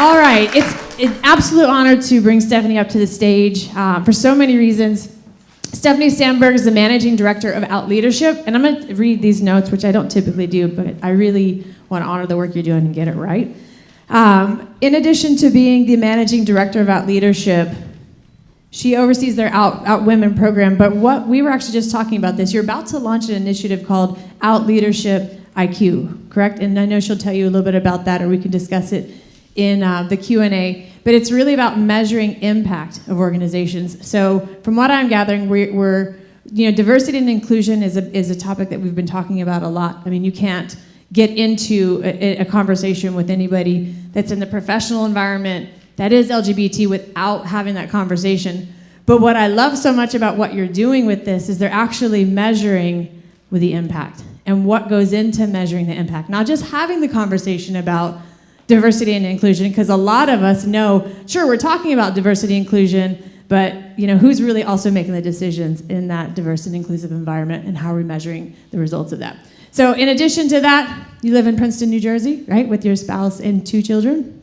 All right, it's an absolute honor to bring Stephanie up to the stage for so many reasons. Stephanie Sandberg is the Managing Director of OUTLeadership, and I'm going to read these notes, which I don't typically do, but I really want to honor the work you're doing and get it right. In addition to being the Managing Director of OUTLeadership, she oversees their Out Women program, but what we were actually just talking about this, you're about to launch an initiative called OUTLeadership IQ, correct? And I know she'll tell you a little bit about that, or we can discuss it in the Q&A, but it's really about measuring impact of organizations. So from what I'm gathering, we're diversity and inclusion is a topic that we've been talking about a lot. I mean, you can't get into a conversation with anybody that's in the professional environment that is LGBT without having that conversation. But what I love so much about what you're doing with this is they're actually measuring with the impact and what goes into measuring the impact, not just having the conversation about diversity and inclusion, because a lot of us know, sure, we're talking about diversity and inclusion, but who's really also making the decisions in that diverse and inclusive environment, and how are we measuring the results of that? So in addition to that, you live in Princeton, New Jersey, right, with your spouse and 2 children.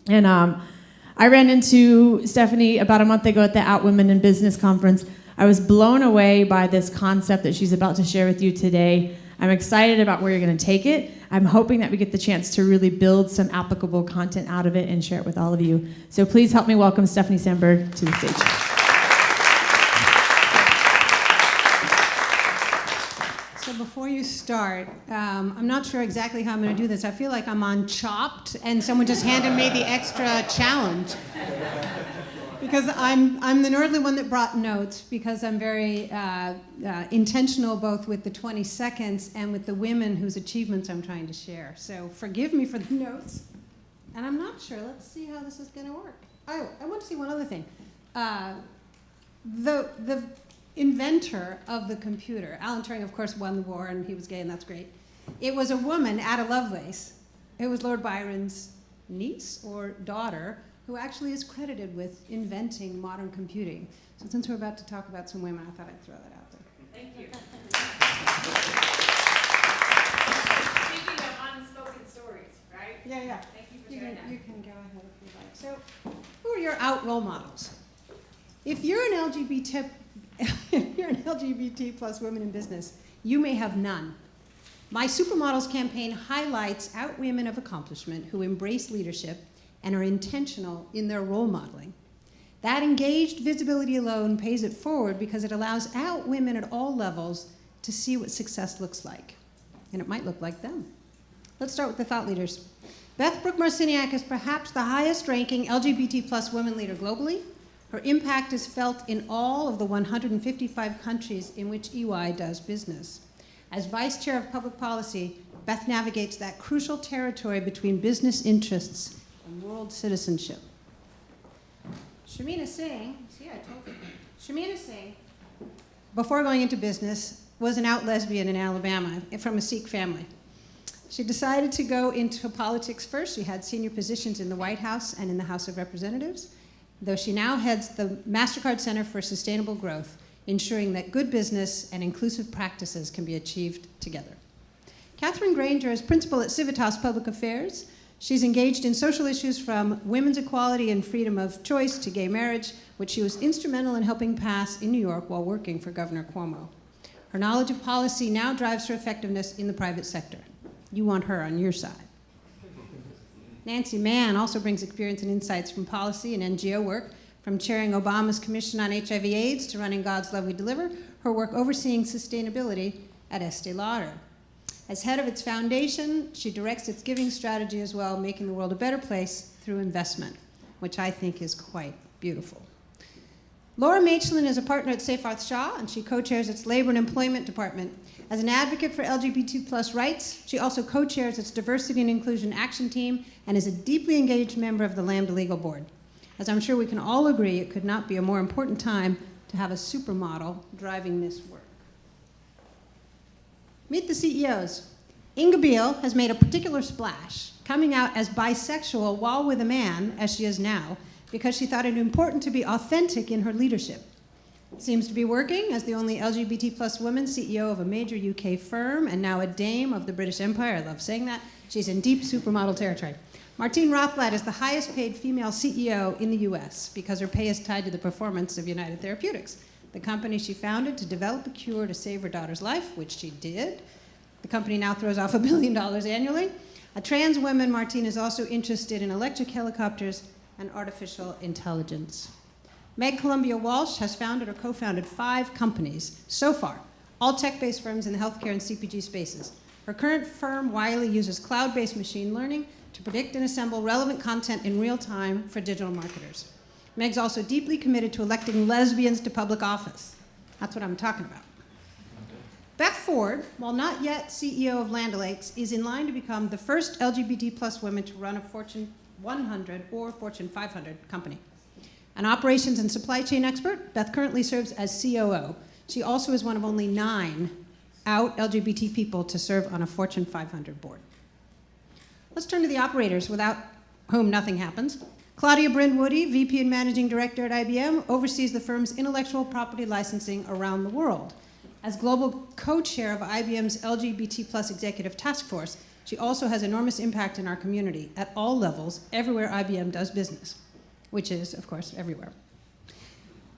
And I ran into Stephanie about a month ago at the Out Women in Business conference. I was blown away by this concept that she's about to share with you today. I'm excited about where you're going to take it. I'm hoping that we get the chance to really build some applicable content out of it and share it with all of you. So please help me welcome Stephanie Sandberg to the stage. So before you start, I'm not sure exactly how I'm going to do this. I feel like I'm on Chopped, and someone just handed me the extra challenge. Because I'm the nerdly one that brought notes, because I'm very intentional both with the 20 seconds and with the women whose achievements I'm trying to share. So forgive me for the notes. And I'm not sure. Let's see how this is going to work. Oh, I want to see one other thing. The inventor of the computer, Alan Turing, of course, won the war, and he was gay, and that's great. It was a woman, Ada Lovelace. It was Lord Byron's niece or daughter, who actually is credited with inventing modern computing. So since we're about to talk about some women, I thought I'd throw that out there. Thank you. Speaking of unspoken stories, right? Yeah. Thank you for sharing that. You can go ahead if you like. So who are your out role models? If you're an LGBT plus women in business, you may have none. My Supermodels campaign highlights out women of accomplishment who embrace leadership and are intentional in their role modeling. That engaged visibility alone pays it forward because it allows out women at all levels to see what success looks like. And it might look like them. Let's start with the thought leaders. Beth Brooke Marciniak is perhaps the highest ranking LGBT plus women leader globally. Her impact is felt in all of the 155 countries in which EY does business. As Vice Chair of Public Policy, Beth navigates that crucial territory between business interests and world citizenship. Shamina Singh, Shamina Singh, before going into business, was an out lesbian in Alabama from a Sikh family. She decided to go into politics first. She had senior positions in the White House and in the House of Representatives, though she now heads the MasterCard Center for Sustainable Growth, ensuring that good business and inclusive practices can be achieved together. Catherine Granger is principal at Civitas Public Affairs. She's engaged in social issues from women's equality and freedom of choice to gay marriage, which she was instrumental in helping pass in New York while working for Governor Cuomo. Her knowledge of policy now drives her effectiveness in the private sector. You want her on your side. Nancy Mann also brings experience and insights from policy and NGO work, from chairing Obama's Commission on HIV/AIDS to running God's Love We Deliver, her work overseeing sustainability at Estee Lauder. As head of its foundation, she directs its giving strategy as well, making the world a better place through investment, which I think is quite beautiful. Laura Machlin is a partner at Seyfarth Shaw, and she co-chairs its Labor and Employment Department. As an advocate for LGBT plus rights, she also co-chairs its Diversity and Inclusion Action Team and is a deeply engaged member of the Lambda Legal Board. As I'm sure we can all agree, it could not be a more important time to have a supermodel driving this work. Meet the CEOs. Inga Beale has made a particular splash, coming out as bisexual while with a man, as she is now, because she thought it important to be authentic in her leadership. Seems to be working as the only LGBT plus woman CEO of a major UK firm and now a dame of the British Empire. I love saying that. She's in deep supermodel territory. Martine Rothblatt is the highest paid female CEO in the US because her pay is tied to the performance of United Therapeutics, the company she founded to develop a cure to save her daughter's life, which she did. The company now throws off $1 billion annually. A trans woman, Martine is also interested in electric helicopters and artificial intelligence. Meg Columbia Walsh has founded or co-founded 5 companies so far, all tech-based firms in the healthcare and CPG spaces. Her current firm, Wiley, uses cloud-based machine learning to predict and assemble relevant content in real time for digital marketers. Meg's also deeply committed to electing lesbians to public office. That's what I'm talking about. Beth Ford, while not yet CEO of Land O'Lakes, is in line to become the first LGBT plus woman to run a Fortune 100 or Fortune 500 company. An operations and supply chain expert, Beth currently serves as COO. She also is one of only 9 out LGBT people to serve on a Fortune 500 board. Let's turn to the operators, without whom nothing happens. Claudia Bryn-Woody, VP and Managing Director at IBM, oversees the firm's intellectual property licensing around the world. As global co-chair of IBM's LGBT plus executive task force, she also has enormous impact in our community at all levels, everywhere IBM does business, which is, of course, everywhere.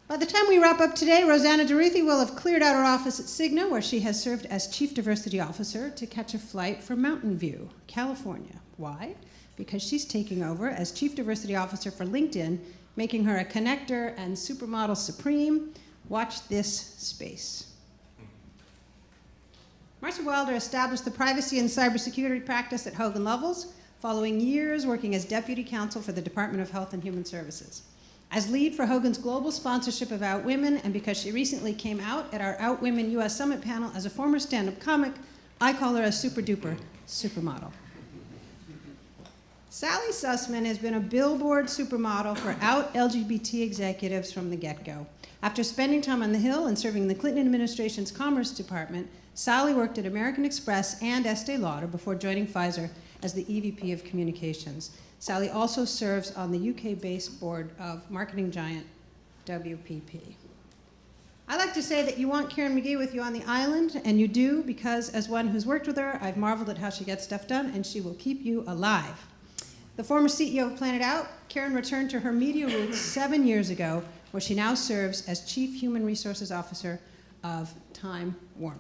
By the time we wrap up today, Rosanna Duruthi will have cleared out her office at Cigna, where she has served as Chief Diversity Officer, to catch a flight for Mountain View, California. Why? Because she's taking over as Chief Diversity Officer for LinkedIn, making her a connector and supermodel supreme. Watch this space. Marcia Wilder established the privacy and cybersecurity practice at Hogan Lovells, following years working as Deputy Counsel for the Department of Health and Human Services. As lead for Hogan's global sponsorship of Out Women, and because she recently came out at our Out Women US Summit panel as a former stand-up comic, I call her a super-duper supermodel. Sally Sussman has been a billboard supermodel for out LGBT executives from the get-go. After spending time on the Hill and serving the Clinton administration's Commerce Department, Sally worked at American Express and Estee Lauder before joining Pfizer as the EVP of Communications. Sally also serves on the UK-based board of marketing giant WPP. I like to say that you want Karen McGee with you on the island, and you do, because as one who's worked with her, I've marveled at how she gets stuff done, and she will keep you alive. The former CEO of Planet Out, Karen returned to her media roots 7 years ago, where she now serves as Chief Human Resources Officer of Time Warner.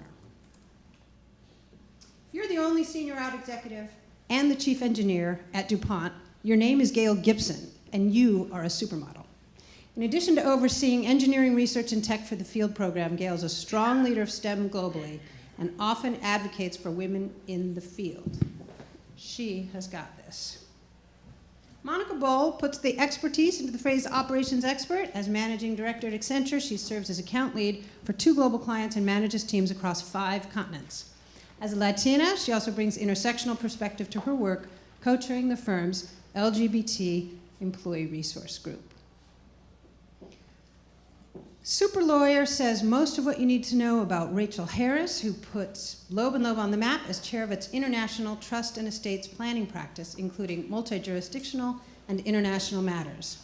You're the only senior out executive and the chief engineer at DuPont. Your name is Gail Gibson, and you are a supermodel. In addition to overseeing engineering research and tech for the field program, Gail is a strong leader of STEM globally and often advocates for women in the field. She has got this. Monica Boll puts the expertise into the phrase operations expert. As managing director at Accenture, she serves as account lead for 2 global clients and manages teams across 5 continents. As a Latina, she also brings intersectional perspective to her work, co-chairing the firm's LGBT employee resource group. Super Lawyer says most of what you need to know about Rachel Harris, who puts Loeb & Loeb on the map as chair of its International Trust and Estates Planning practice, including multi-jurisdictional and international matters.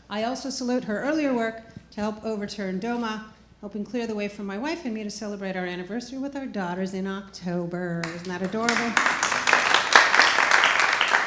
I also salute her earlier work to help overturn DOMA, helping clear the way for my wife and me to celebrate our anniversary with our daughters in October. Isn't that adorable?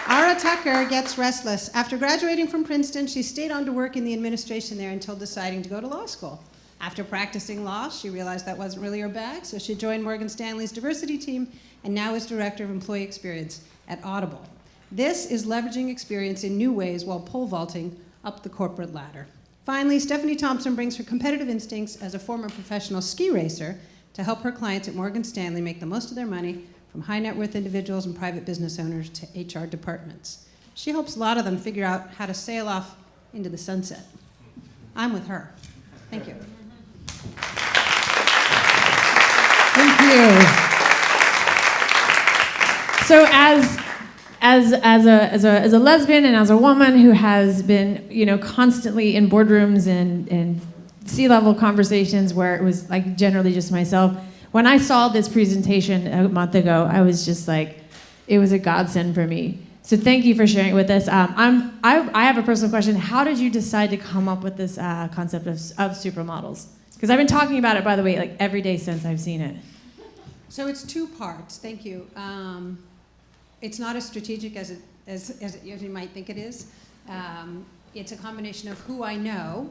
Ara Tucker gets restless. After graduating from Princeton, she stayed on to work in the administration there until deciding to go to law school. After practicing law, she realized that wasn't really her bag, so she joined Morgan Stanley's diversity team and now is Director of Employee Experience at Audible. This is leveraging experience in new ways while pole vaulting up the corporate ladder. Finally, Stephanie Thompson brings her competitive instincts as a former professional ski racer to help her clients at Morgan Stanley make the most of their money, from high net worth individuals and private business owners to HR departments. She helps a lot of them figure out how to sail off into the sunset. I'm with her. Thank you. Thank you. So as a lesbian and as a woman who has been, constantly in boardrooms and C-level conversations where it was like generally just myself, when I saw this presentation a month ago, I was just like, it was a godsend for me. So thank you for sharing it with us. I have a personal question. How did you decide to come up with this concept of supermodels? Because I've been talking about it, by the way, like every day since I've seen it. So it's 2 parts. Thank you. It's not as strategic as as you might think it is. It's a combination of who I know,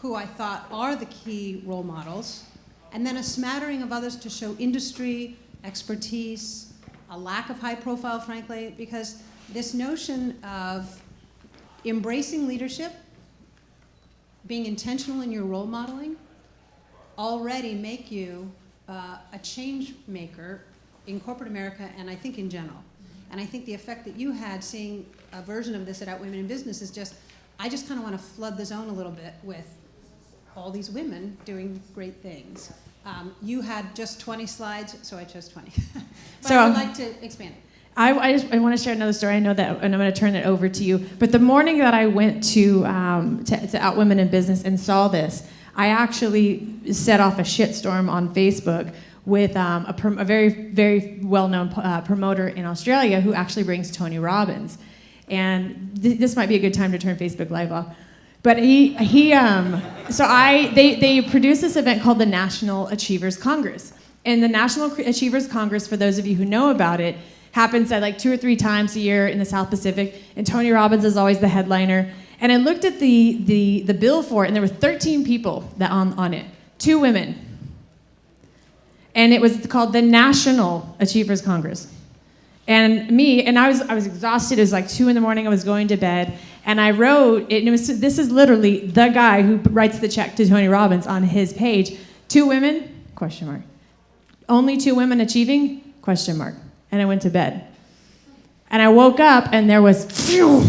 who I thought are the key role models, and then a smattering of others to show industry, expertise, a lack of high profile, frankly, because this notion of embracing leadership, being intentional in your role modeling, already make you a change maker in corporate America and I think in general. And I think the effect that you had seeing a version of this at Out Women in Business is just, I just kind of want to flood the zone a little bit with all these women doing great things. You had just 20 slides, so I chose 20. But So, I would like to expand it. I want to share another story. I know that, and I'm going to turn it over to you. But the morning that I went to Out Women in Business and saw this, I actually set off a shitstorm on Facebook with a very, very well-known promoter in Australia who actually brings Tony Robbins. And this might be a good time to turn Facebook Live off. But they produced this event called the National Achievers Congress. And the National Achievers Congress, for those of you who know about it, happens at like 2 or 3 times a year in the South Pacific, and Tony Robbins is always the headliner. And I looked at the bill for it, and there were 13 people that on it, 2 women. And it was called the National Achievers Congress. And I was exhausted. It was like 2 in the morning. I was going to bed, and I wrote it. And this is literally the guy who writes the check to Tony Robbins on his page. 2 women? Question mark. Only 2 women achieving? Question mark. And I went to bed. And I woke up, and there was phew,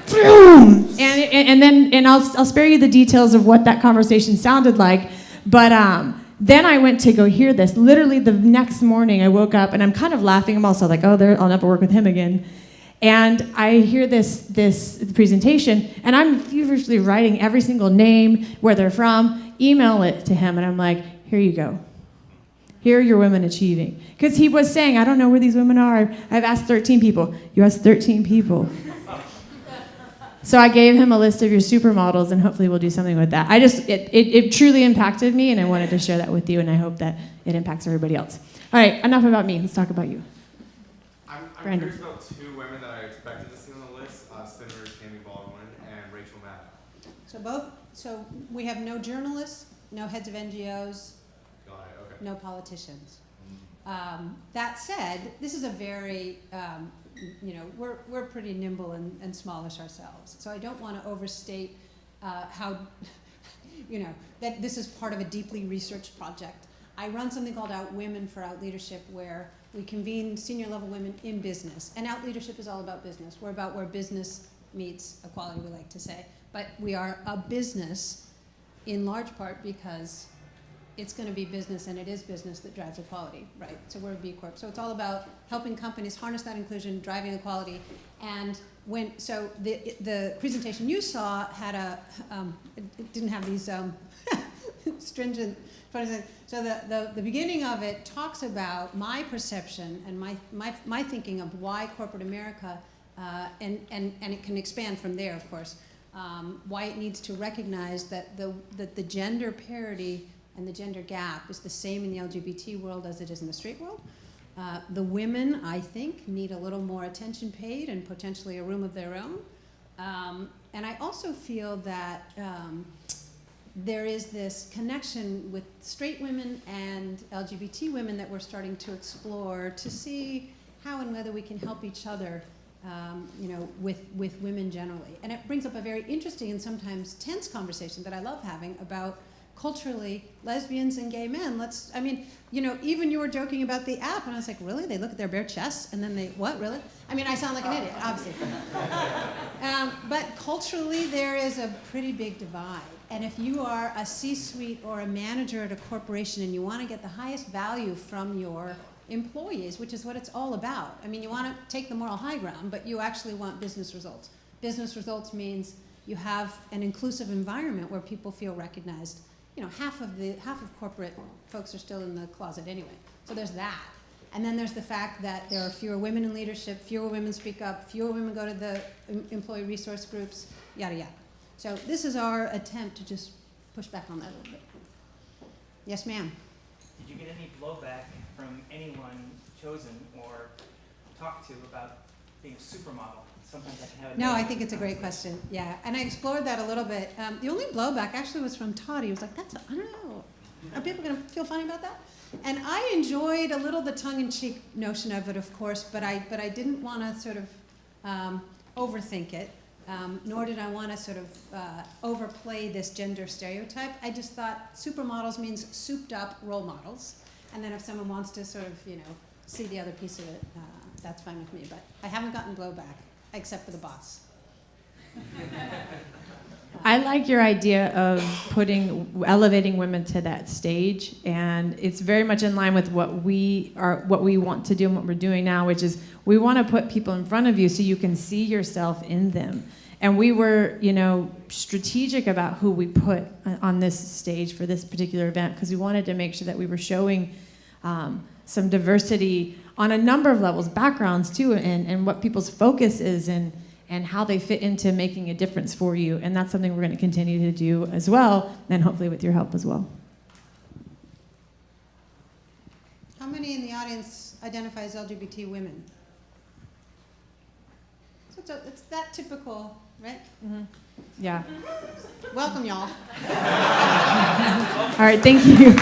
phew. And I'll spare you the details of what that conversation sounded like. But then I went to go hear this. Literally the next morning, I woke up, and I'm kind of laughing. I'm also like, oh, I'll never work with him again. And I hear this presentation, and I'm feverishly writing every single name, where they're from, email it to him, and I'm like, here you go. Here are your women achieving. Because he was saying, I don't know where these women are. I've asked 13 people. You asked 13 people. So I gave him a list of your supermodels, and hopefully we'll do something with that. It truly impacted me, and I wanted to share that with you, and I hope that it impacts everybody else. All right, enough about me. Let's talk about you. I'm Brandon. curious about 2 women that I expected to see on the list, Senator Tammy Baldwin and Rachel Maddow. So we have no journalists, no heads of NGOs, Got it, okay. no politicians. That said, this is a very, we're pretty nimble and smallish ourselves. So I don't want to overstate how, that this is part of a deeply researched project. I run something called Out Women for Out Leadership, where we convene senior level women in business. And Out Leadership is all about business. We're about where business meets equality, we like to say. But we are a business in large part because it's going to be business, and it is business that drives equality, right? So we're a B Corp. So it's all about helping companies harness that inclusion, driving equality. And so the presentation you saw had it didn't have these stringent. So the beginning of it talks about my perception and my thinking of why corporate America, and it can expand from there, of course, why it needs to recognize that the gender parity and the gender gap is the same in the LGBT world as it is in the straight world. The women, I think, need a little more attention paid and potentially a room of their own. And I also feel that there is this connection with straight women and LGBT women that we're starting to explore to see how and whether we can help each other, with women generally. And it brings up a very interesting and sometimes tense conversation that I love having about culturally, lesbians and gay men. Even you were joking about the app, and I was like, really? They look at their bare chests, and then what, really? I sound like an idiot, obviously. But culturally, there is a pretty big divide. And if you are a C-suite or a manager at a corporation and you want to get the highest value from your employees, which is what it's all about. You want to take the moral high ground, but you actually want business results. Business results means you have an inclusive environment where people feel recognized. Half of corporate folks are still in the closet anyway. So there's that. And then there's the fact that there are fewer women in leadership, fewer women speak up, fewer women go to the employee resource groups, yada, yada. So this is our attempt to just push back on that a little bit. Yes, ma'am. Did you get any blowback from anyone chosen or talked to about being a supermodel? Sometimes I can have a No, I negative think it's a great question. Yeah, and I explored that a little bit. The only blowback actually was from Todd. He was like, I don't know. Are people going to feel funny about that? And I enjoyed a little the tongue-in-cheek notion of it, of course, but I didn't want to sort of overthink it, nor did I want to sort of overplay this gender stereotype. I just thought supermodels means souped-up role models, and then if someone wants to sort of, see the other piece of it, that's fine with me. But I haven't gotten blowback, except for the boss. I like your idea of elevating women to that stage, and it's very much in line with what we want to do and what we're doing now, which is we want to put people in front of you so you can see yourself in them. And we were, strategic about who we put on this stage for this particular event because we wanted to make sure that we were showing some diversity on a number of levels, backgrounds too, and what people's focus is and how they fit into making a difference for you. And that's something we're going to continue to do as well, and hopefully with your help as well. How many in the audience identify as LGBT women? So it's that typical, right? Mm-hmm. Yeah. Welcome, y'all. All right, thank you.